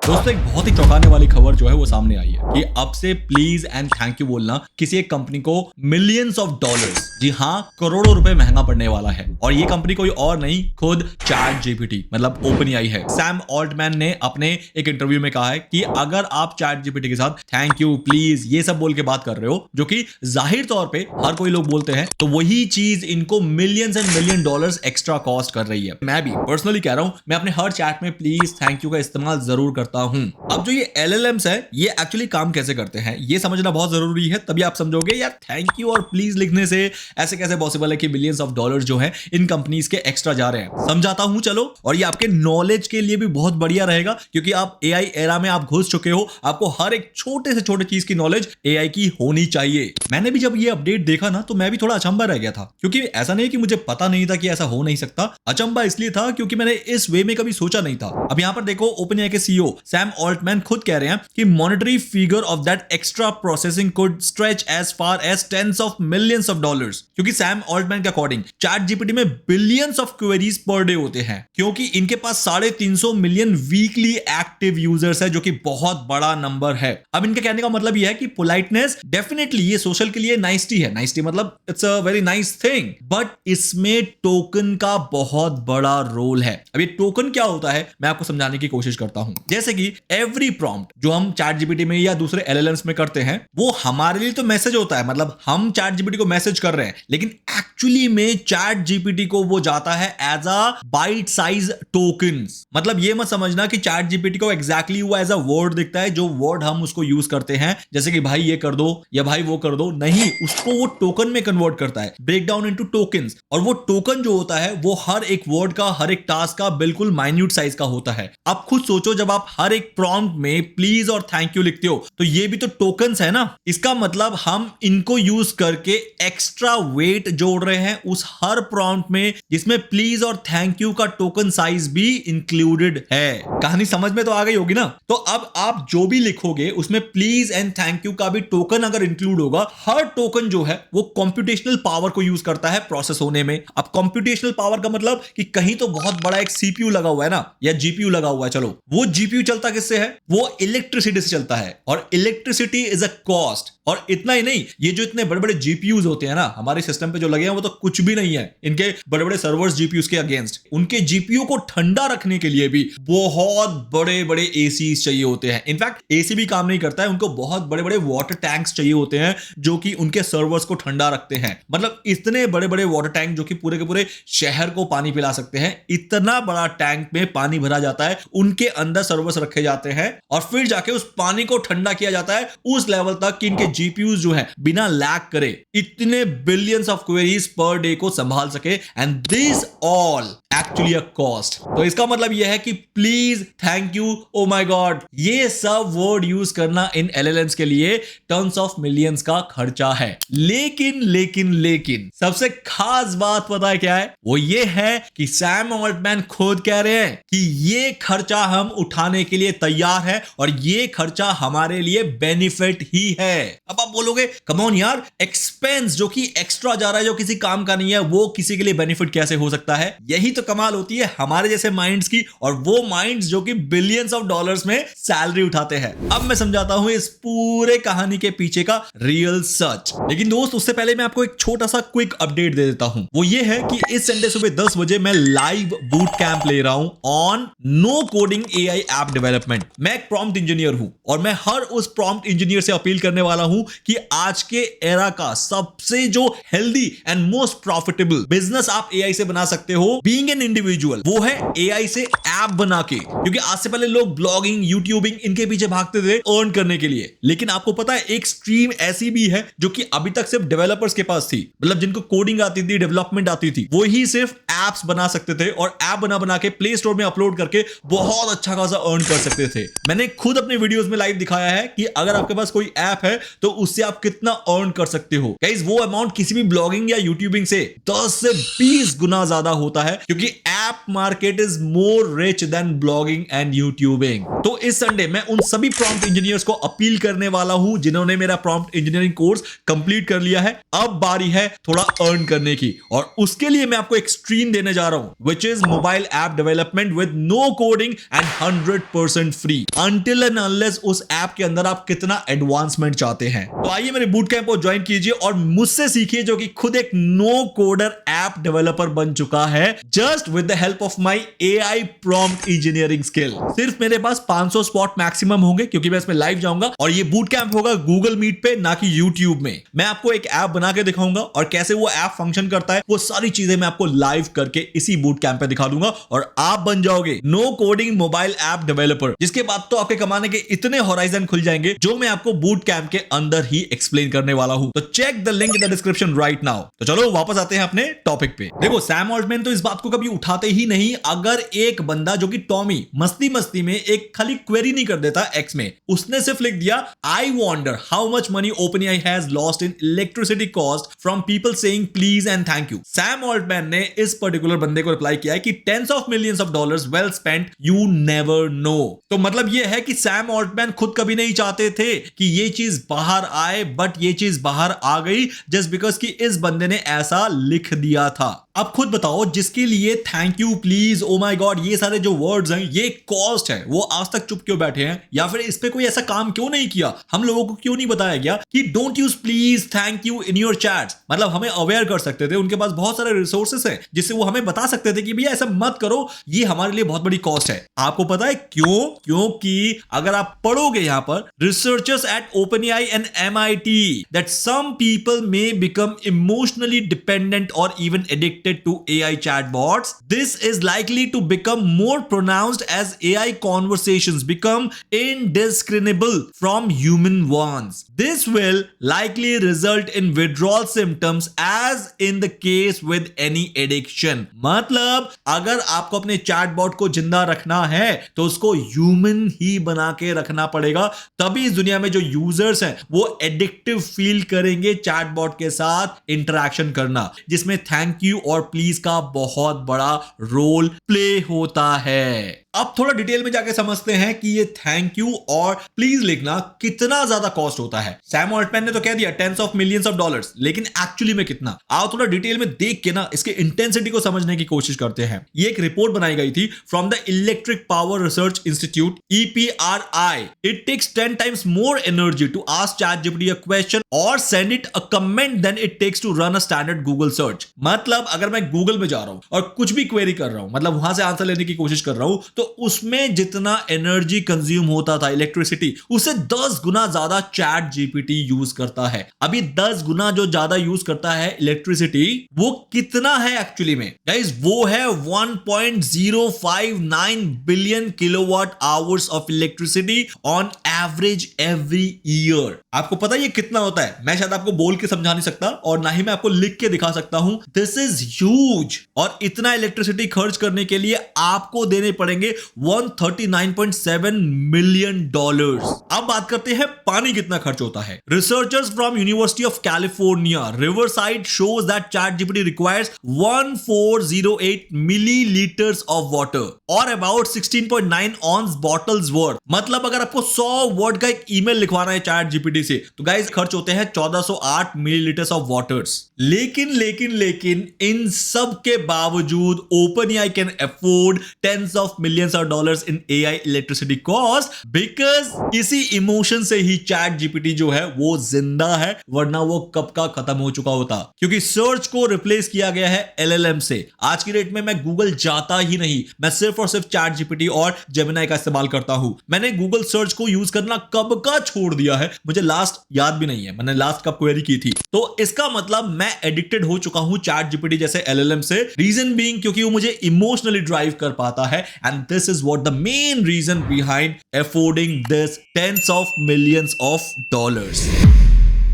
दोस्तों एक बहुत ही चौंकाने वाली खबर जो है वो सामने आई है कि अब से प्लीज एंड थैंक यू बोलना किसी एक कंपनी को मिलियंस ऑफ डॉलर्स, जी हाँ करोड़ों रुपए महंगा पड़ने वाला है। और ये कंपनी कोई और नहीं, खुद चैट जीपीटी मतलब ओपन एआई है। सैम ऑल्टमैन ने अपने एक इंटरव्यू में कहा है कि अगर आप चैट जीपीटी के साथ थैंक यू प्लीज ये सब बोल के बात कर रहे हो, जो कि जाहिर तौर पे हर कोई लोग बोलते हैं, तो वही चीज इनको millions and million dollars extra cost कर रही है। मैं भी पर्सनली कह रहा हूं, मैं अपने हर चैट में प्लीज थैंक यू का इस्तेमाल जरूर करता हूं। अब जो ये एलएलएम्स है ये एक्चुअली काम कैसे करते हैं ये समझना बहुत जरूरी है, तभी आप समझोगे यार थैंक यू और प्लीज लिखने से ऐसे कैसे पॉसिबल है कि मिलियंस ऑफ डॉलर्स जो है इन कंपनीज के एक्स्ट्रा जा रहे हैं। समझाता हूं चलो, और ये आपके नॉलेज के लिए भी बहुत बढ़िया रहेगा क्योंकि आप एआई एरा में आप घुस चुके हो, आपको हर एक छोटे से छोटे चीज की नॉलेज एआई की होनी चाहिए। मैंने भी जब ये अपडेट देखा ना तो मैं भी थोड़ा अचंभा रह गया था, क्योंकि ऐसा नहीं कि मुझे पता नहीं था कि ऐसा हो नहीं सकता। अचंभा इसलिए था क्योंकि मैंने इस वे में कभी सोचा नहीं था। अब यहां पर देखो ओपन एआई के सीईओ सैम ऑल्टमैन खुद कह रहे हैं कि monetary figure of that extra processing could stretch as far as tens of millions of dollars. क्योंकि सैम ऑल्टमैन के अकॉर्डिंग चैट जीपीटी में billions of queries per day होते हैं, क्योंकि इनके पास 350 मिलियन वीकली एक्टिव यूजर्स है, जो कि बहुत बड़ा नंबर है। अब इनके कहने का मतलब यह है कि पोलाइटनेस डेफिनेटली ये सोशल के लिए नाइसटी है, नाइसटी मतलब it's a very nice thing, but इसमें टोकन का बहुत बड़ा रोल है। अब ये टोकन क्या होता है मैं आपको समझाने की कोशिश करता हूं। जैसे कि एवरी प्रॉम्प्ट जो हम चैट जीपीटी में या दूसरे एलएलएम्स में करते हैं वो हमारे लिए तो मैसेज होता है, मतलब हम चैट जीपीटी को मैसेज कर रहे हैं, लेकिन एक्चुअली में चैट जीपीटी को वो जाता है as a byte size tokens. मतलब ये मत समझना कि चैट जीपीटी को एग्जैक्टली वो एज अ वर्ड दिखता है, जो वर्ड हम उसको यूज करते हैं, जैसे कि भाई ये कर दो या भाई वो कर दो, नहीं, उसको वो टोकन में कन्वर्ट करता है, ब्रेक डाउन इनटू टोकन्स। और वो टोकन जो होता है वो हर एक वर्ड का, हर एक टास्क का बिल्कुल माइन्यूट साइज का होता है। अब खुद सोचो, जब आप हर एक प्रॉम्प्ट में प्लीज और थैंक यू लिखते हो तो ये भी तो टोकन्स है ना। इसका मतलब हम इनको यूज करके एक्स्ट्रा वेट जोड़ रहे हैं उस हर प्रॉम्प्ट में जिसमें प्लीज और थैंक यू का टोकन साइज भी इंक्लूडेड है। कहानी समझ में तो आ गई होगी ना। तो अब आप जो भी लिखोगे उसमें प्लीज एंड थैंक यू का भी टोकन अगर इंक्लूड होगा, हर टोकन जो है वो कंप्यूटेशनल पावर को यूज करता है प्रोसेस होने में। अब कंप्यूटेशनल पावर का मतलब कि कहीं तो बहुत बड़ा एक सीपीयू लगा हुआ है ना, या जीपीयू लगा हुआ है, चलो वो जीपीयू चलता किससे है, वो इलेक्ट्रिसिटी से चलता है, और इलेक्ट्रिसिटी इज अ कॉस्ट। और इतना ही नहीं, ये जो इतने बड़े बड़े जीपीयूज होते हैं ना हमारे सिस्टम पे जो लगे हैं वो तो कुछ भी नहीं है इनके बड़े बड़े सर्वर्स जीपीयूज के अगेंस्ट। उनके जीपीयू को ठंडा रखने के लिए भी बहुत बड़े बड़े एसी चाहिए होते हैं। इनफैक्ट एसी भी काम नहीं करता है, उनको बहुत बड़े बड़े वाटर टैंक्स चाहिए होते हैं जो कि उनके सर्वर्स को ठंडा रखते हैं। मतलब इतने बड़े बड़े वाटर टैंक जो कि पूरे के पूरे शहर को पानी पिला सकते हैं, इतना बड़ा टैंक में पानी भरा जाता है, उनके अंदर सर्वर्स रखे जाते हैं और फिर जाके उस पानी को ठंडा किया जाता है उस लेवल तक कि इनके जीपीयूज जो है बिना लैग करे इतने billions of queries per day को संभाल सके। And this all actually a cost. तो इसका मतलब यह है कि please, thank you, oh my God, ये सब वर्ड यूज करना इन एलएलएम्स के लिए टन्स ऑफ मिलियंस का खर्चा है। लेकिन लेकिन लेकिन सबसे खास बात पता है क्या है, वो ये है कि सैम ऑल्टमैन खुद कह रहे हैं कि ये खर्चा हम उठाने के लिए तैयार है और ये खर्चा हमारे लिए बेनिफिट ही है। अब आप बोलोगे कम ऑन यार, एक्सपेंस जो कि एक्स्ट्रा जा रहा है, जो किसी काम का नहीं है, वो किसी के लिए बेनिफिट कैसे हो सकता है। यही तो कमाल होती है हमारे जैसे माइंड्स की, और वो माइंड्स जो कि बिलियंस ऑफ डॉलर्स में सैलरी उठाते हैं। अब मैं समझाता हूं इस पूरे कहानी के पीछे का रियल सच। लेकिन दोस्त उससे पहले मैं आपको एक छोटा सा क्विक अपडेट दे देता हूं। वो ये है कि इस संडे सुबह 10 बजे मैं लाइव बूट कैंप ले रहा हूं on no coding AI app development. मैं एक प्रॉम्प्ट इंजीनियर हूं और मैं हर उस प्रॉम्प्ट इंजीनियर से अपील करने वाला हूं कि आज के एरा का सबसे जो healthy and most profitable business आप एआई से बना सकते हो बीइंग एन इंडिविजुअल, वो है एआई से ऐप बना के। क्योंकि आज से पहले लोग ब्लॉगिंग, यूट्यूबिंग इनके पीछे भागते थे अर्न करने के लिए, लेकिन आपको पता है एक स्ट्रीम ऐसी भी है जो कि अभी तक सिर्फ डेवलपर्स के पास थी, मतलब जिनको कोडिंग आती थी, डेवलपमेंट आती थी, वो ही सिर्फ एप्स बना सकते थे और ऐप बना के प्ले स्टोर में अपलोड करके बहुत अच्छा खासा अर्न कर सकते थे। मैंने खुद अपने वीडियोस में लाइव दिखाया है कि अगर आपके पास कोई ऐप है तो उससे आप कितना अर्न कर सकते हो। गाइस वो अमाउंट किसी भी ब्लॉगिंग या यूट्यूबिंग से 10 से 20 गुना ज्यादा होता है, क्योंकि क्योंकि app market is more rich than blogging and YouTubing. तो इस संडे मैं उन सभी प्रॉम्प्ट इंजीनियर्स को अपील करने वाला हूं जिन्होंने मेरा प्रॉम्प्ट इंजीनियरिंग कोर्स कंप्लीट कर लिया है। अब बारी है थोड़ा अर्न करने की, और उसके लिए मैं आपको एक स्ट्रीम देने जा रहा हूं which is mobile app development with no coding and 100% free until and unless उस ऐप के अंदर आप कितना एडवांसमेंट चाहते हैं। तो आइए मेरे बूट कैंप को ज्वाइन कीजिए और मुझसे सीखिए, जो कि खुद एक नो कोडर ऐप डेवलपर बन चुका है just with the help of my AI prompt engineering skill. सिर्फ मेरे पास 500 स्पॉट मैक्सिमम होंगे क्योंकि मैं इसमें लाइव जाऊंगा, और ये बूट कैंप होगा गूगल मीट पे, ना कि यूट्यूब में। मैं आपको एक ऐप बना के दिखाऊंगा और कैसे वो ऐप फंक्शन करता है, वो सारी चीजें मैं आपको लाइव करके इसी बूट कैंप पे दिखा दूंगा और आप बन जाओगे no coding mobile app developer. जिसके बाद तो आपके कमाने के इतने होराइजन खुल जाएंगे जो मैं आपको बूट कैंप के अंदर ही एक्सप्लेन करने वाला हूं। तो check the link in the description right now. तो चलो वापस आते हैं अपने टॉपिक पे। देखो, सैम ऑल्टमैन तो इस बात को कभी उठाते ही नहीं अगर एक बंदा जो कि टॉमी मस्ती मस्ती में एक खाली क्वेरी नहीं कर देता एक्स में, उसने सिर्फ लिख दिया I wonder how much money OpenAI has lost in electricity cost from people saying please and thank you. Sam Altman ने इस पर्टिकुलर बंदे को रिप्लाई किया है कि tens of millions of dollars well spent, you never know. तो मतलब यह है कि सैम ऑल्टमैन खुद कभी नहीं चाहते थे कि ये चीज बाहर आए, बट ये चीज बाहर आ गई जस्ट बिकॉज कि इस बंदे ने ऐसा लिख दिया था। अब खुद बताओ, जिसके लिए thank you, please, oh my God, ये सारे जो वर्ड्स हैं ये कॉस्ट है, वो आज तक चुप क्यों बैठे हैं, या फिर इस पे कोई ऐसा काम क्यों नहीं किया? हम लोगों को क्यों नहीं बताया गया कि don't use please thank you in your chats? मतलब हमें अवेयर कर सकते थे, उनके पास बहुत सारे रिसोर्सेस हैं जिससे वो हमें बता सकते थे कि भैया ऐसा मत करो, ये हमारे लिए बहुत बड़ी कॉस्ट है। आपको पता है क्यों? क्योंकि अगर आप पढ़ोगे यहां पर, researchers at OpenAI and MIT that some people may become emotionally dependent और even addicted to AI chatbots. This is likely to become more pronounced as AI conversations become indiscernible from human ones. This will likely result in withdrawal symptoms as in the case with any addiction. मतलब अगर आपको अपने chatbot को जिंदा रखना है तो उसको ह्यूमन ही बना के रखना पड़ेगा, तभी इस दुनिया में जो यूजर्स हैं वो एडिक्टिव फील करेंगे चैटबॉट के साथ इंटरेक्शन करना, जिसमें थैंक यू और प्लीज का बहुत बड़ा रोल प्ले होता है। अब थोड़ा डिटेल में जाके समझते हैं कि ये थैंक यू और प्लीज लिखना कितना ज्यादा कॉस्ट होता है। सैम ऑल्टमैन ने तो कह दिया tens of millions of dollars, लेकिन एक्चुअली में कितना? आओ थोड़ा डिटेल में देख के ना इसके इंटेंसिटी को समझने की कोशिश करते हैं। ये एक रिपोर्ट बनाई गई थी from the electric power research institute EPRI। It takes 10 times more energy to ask ChatGPT a question or send it a comment than it takes to run a standard Google search। मतलब अगर मैं Google में जा रहा हूं और कुछ भी क्वेरी कर रहा हूं, मतलब वहां से आंसर लेने की कोशिश कर रहा हूं, तो उसमें जितना एनर्जी कंज्यूम होता था इलेक्ट्रिसिटी, उससे 10 गुना ज्यादा चैट जीपीटी यूज करता है। अभी 10 गुना जो ज्यादा यूज करता है इलेक्ट्रिसिटी, वो कितना है एक्चुअली में गाइस? वो है 1.059 billion kilowatt hours of electricity on average every year. आपको पता है ये कितना होता है? मैं शायद आपको बोल के समझा नहीं सकता और ना ही मैं आपको लिख के दिखा सकता हूं। This is huge. और इतना इलेक्ट्रिसिटी खर्च करने के लिए आपको देने पड़ेंगे 139.7 मिलियन डॉलर्स। अब बात करते हैं पानी कितना खर्च होता है। Researchers from university of California riverside shows that ChatGPT requires 1408 millilitres of water और अबाउट 16.9 ऑन्स बॉटल्स वर्थ। मतलब अगर आपको 100 वर्ड का एक ईमेल लिखवाना है ChatGPT से, तो गाइस खर्च होते हैं 1408 मिलीलीटर्स ऑफ वाटर्स। लेकिन इन सब के बावजूद OpenAI can afford tens of millions of dollars in AI electricity cost because इसी इमोशन से ही ChatGPT जो है वो जिंदा है, वरना वो कब का खत्म हो चुका होता। क्योंकि सर्च को रिप्लेस किया गया है LLM से। आज की डेट में मैं गूगल जाता ही नहीं, मैं सिर्फ और सिर्फ ChatGPT और Gemini का इस्तेमाल करता हूं। मैंने गूगल सर्च को यूज करना कब का छोड़ दिया है, मुझे लास्ट याद भी नहीं है मैंने लास्ट कब क्वेरी की थी। तो इसका मतलब मैं एडिक्टेड हो चुका हूं ChatGPT जैसे LLM से। रीजन बीइंग क्योंकि वो मुझे इमोशनली ड्राइव कर पाता है, and this is what the main reason behind affording this tens of millions of dollars.